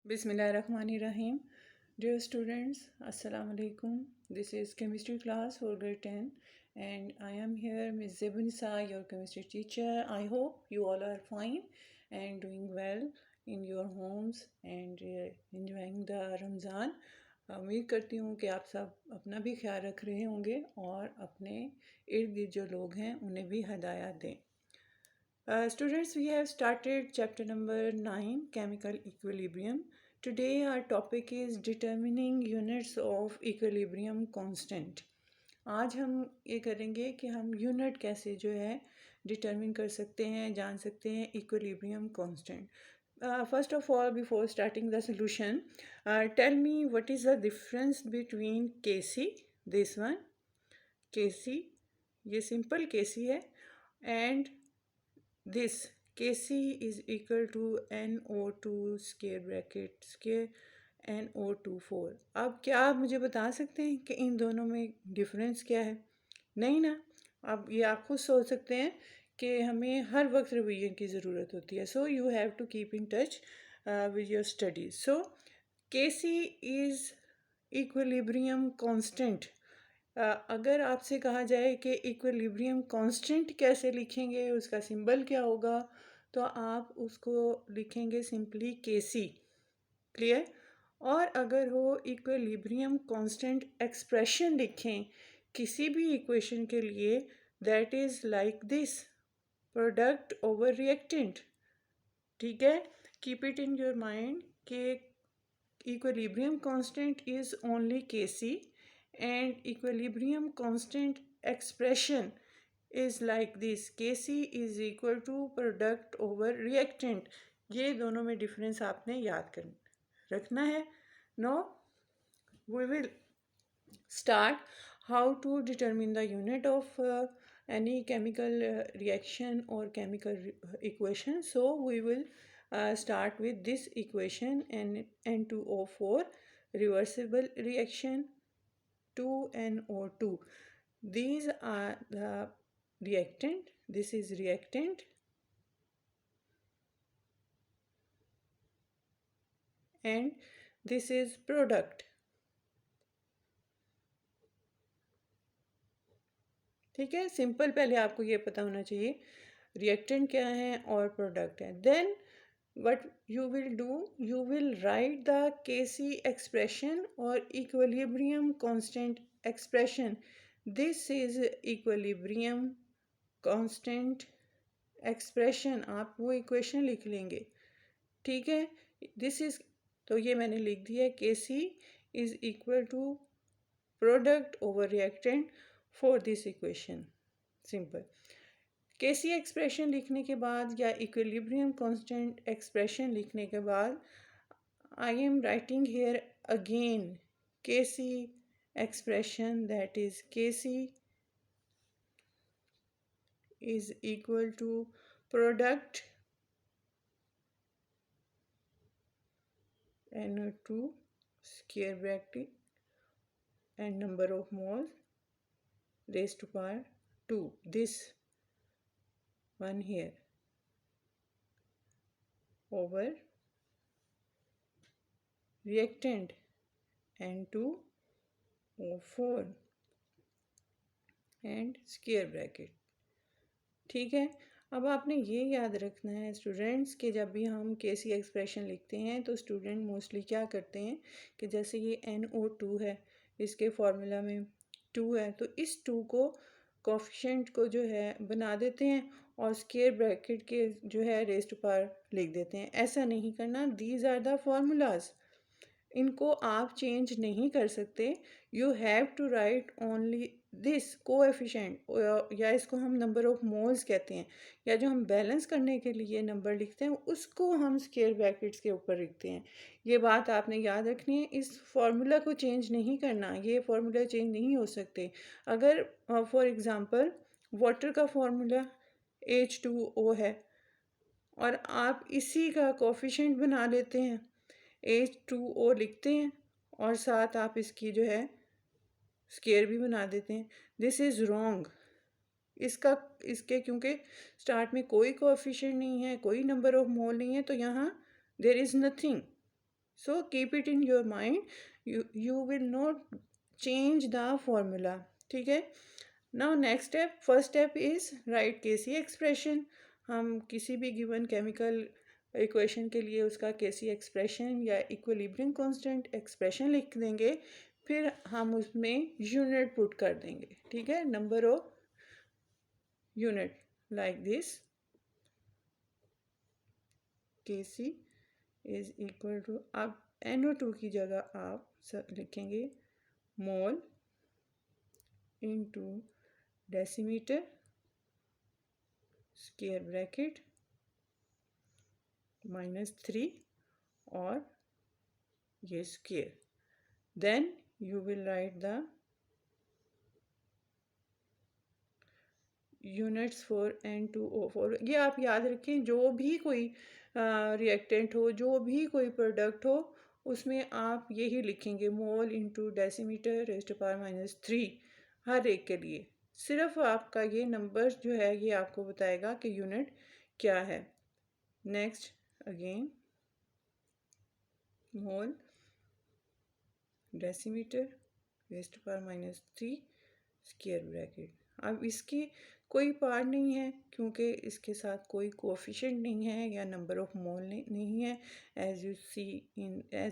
Bismillahirrahmanirrahim. Dear students, Assalamu alaikum. This is chemistry class for grade 10 and I am here Ms. Zebunisa, your chemistry teacher. I hope you all are fine and doing well in your homes and enjoying the Ramzan. उम्मीद करती हूँ कि आप सब अपना भी ख्याल रख रहे होंगे और अपने इर्द गिर्द जो लोग हैं उन्हें भी हदायत दें. Students, we have started chapter number 9, Chemical Equilibrium. Today our topic is determining units of equilibrium constant. आज हम ये करेंगे कि हम यूनिट कैसे जो है डिटरमिन कर सकते हैं, जान सकते हैं equilibrium constant. First of all, before starting the solution, tell me what is the difference between Kc, this one, Kc, ये simple Kc है, and this Kc is equal to NO2 square bracket square NO24. अब क्या आप मुझे बता सकते हैं कि इन दोनों में डिफरेंस क्या है? नहीं ना. अब ये आप खुद सोच सकते हैं कि हमें हर वक्त रिवीजन की ज़रूरत होती है. So you have to keep in touch with your studies. So Kc is equilibrium constant. अगर आपसे कहा जाए कि इक्विलिब्रियम कांस्टेंट कैसे लिखेंगे, उसका सिंबल क्या होगा, तो आप उसको लिखेंगे सिंपली Kc. क्लियर? और अगर हो इक्विलिब्रियम कांस्टेंट एक्सप्रेशन लिखें किसी भी इक्वेशन के लिए, that is like this, product over reactant. ठीक है? Keep it in your mind कि equilibrium constant is only Kc and equilibrium constant expression is like this, Kc is equal to product over reactant. ये दोनों में difference आपने याद कर रखना है. Now we will start how to determine the unit of any chemical reaction or chemical equation. So we will start with this equation, N2O4 reversible reaction 2NO2. These are the reactant. This is reactant and this is product. ठीक है? Simple पहले आपको ये पता होना चाहिए reactant क्या है और प्रोडक्ट है. Then what you will do, you will write the Kc expression or equilibrium constant expression. This is equilibrium constant expression. आप वो इक्वेशन लिख लेंगे. ठीक है? दिस इज, तो ये मैंने लिख दिया है Kc is equal to product over reactant for this equation. Simple. Kc expression लिखने के बाद या इक्विलिब्रियम कांस्टेंट एक्सप्रेशन लिखने के बाद I am writing here again Kc expression, that is Kc is equal to product NO2 square bracket and number of moles raised to power 2. This one here over reactant N2O4 and square bracket. ठीक है? अब आपने ये याद रखना है students कि जब भी हम Kc एक्सप्रेशन लिखते हैं तो स्टूडेंट मोस्टली क्या करते हैं कि जैसे ये NO2 है, इसके फार्मूला में 2 है, तो इस 2 को कोफिशिएंट को जो है बना देते हैं और स्क्वायर ब्रैकेट के जो है रेज़ टू पावर लिख देते हैं. ऐसा नहीं करना. These are the formulas. इनको आप चेंज नहीं कर सकते. You have to write only this coefficient, या इसको हम नंबर ऑफ मोल्स कहते हैं, या जो हम बैलेंस करने के लिए नंबर लिखते हैं उसको हम स्क्वायर ब्रैकेट्स के ऊपर लिखते हैं. ये बात आपने याद रखनी है. इस फार्मूला को चेंज नहीं करना. ये फार्मूला चेंज नहीं हो सकते. अगर फॉर एग्ज़ाम्पल वाटर का फार्मूला H2O है और आप इसी का कोफिशिएंट बना लेते हैं, H2O लिखते हैं और साथ आप इसकी जो है स्क्वायर भी बना देते हैं. This is wrong. इसके क्योंकि स्टार्ट में कोई कोएफिशिएंट नहीं है, कोई नंबर ऑफ मोल नहीं है, तो यहाँ there is nothing. So keep it in your mind. You will not change the formula. ठीक है. Now next step, first step is write Kc expression. हम किसी भी given chemical equation के लिए उसका Kc expression या equilibrium constant expression लिख देंगे. फिर हम उसमें unit put कर देंगे. ठीक है. Number of unit like this. Kc is equal to, अब NO2 की जगह आप लिखेंगे mole into decimetre square bracket -3 और ये square. Then you will write the units for N2O4. ये आप याद रखें, जो भी कोई रिएक्टेंट हो, जो भी कोई प्रोडक्ट हो, उसमें आप यही लिखेंगे mole into decimetre raised to power -3 हर एक के लिए. सिर्फ आपका ये नंबर जो है ये आपको बताएगा कि यूनिट क्या है. Next again mole decimetre raised to power -3 square bracket. अब इसकी कोई पार्ट नहीं है क्योंकि इसके साथ कोई कोएफिशिएंट नहीं है या नंबर ऑफ मोल नहीं है, as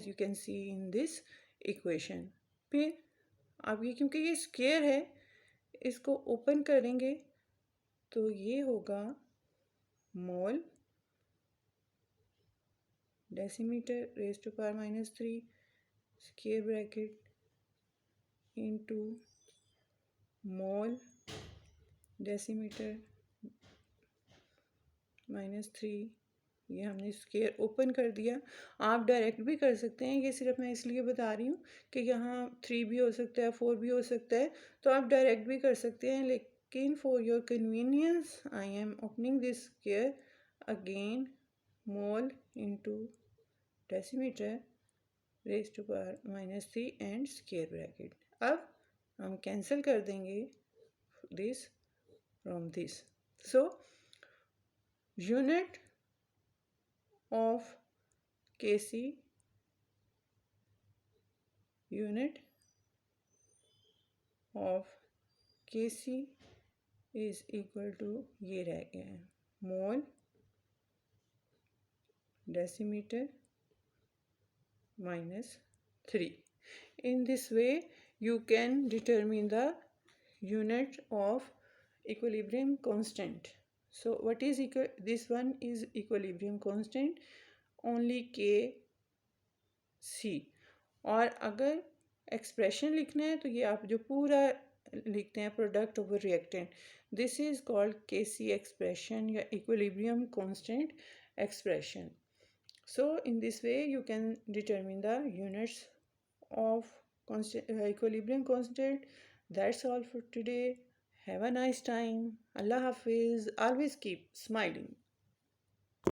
you can see in this equation. फिर अब ये क्योंकि ये स्क्वायर है, इसको ओपन करेंगे तो ये होगा mole decimetre raised to power -3 square bracket into mole decimetre -3. ये हमने स्क्वायर ओपन कर दिया. आप डायरेक्ट भी कर सकते हैं, ये सिर्फ मैं इसलिए बता रही हूँ कि यहाँ 3 भी हो सकता है, 4 भी हो सकता है, तो आप डायरेक्ट भी कर सकते हैं. लेकिन for your convenience I am opening this square again mole into decimetre raised to power -3 and square bracket. अब हम कैंसिल कर देंगे this from this. So unit of Kc is equal to ये रह गया है मोल decimetre -3. In this way you can determine the unit of equilibrium constant. So what is this one is equilibrium constant only Kc. और अगर expression लिखना है तो ये आप जो पूरा लिखते हैं product over reactant, this is called Kc expression या equilibrium constant expression. So in this way you can determine the units of equilibrium constant. That's all for today. Have a nice time. Allah Hafiz. Always keep smiling.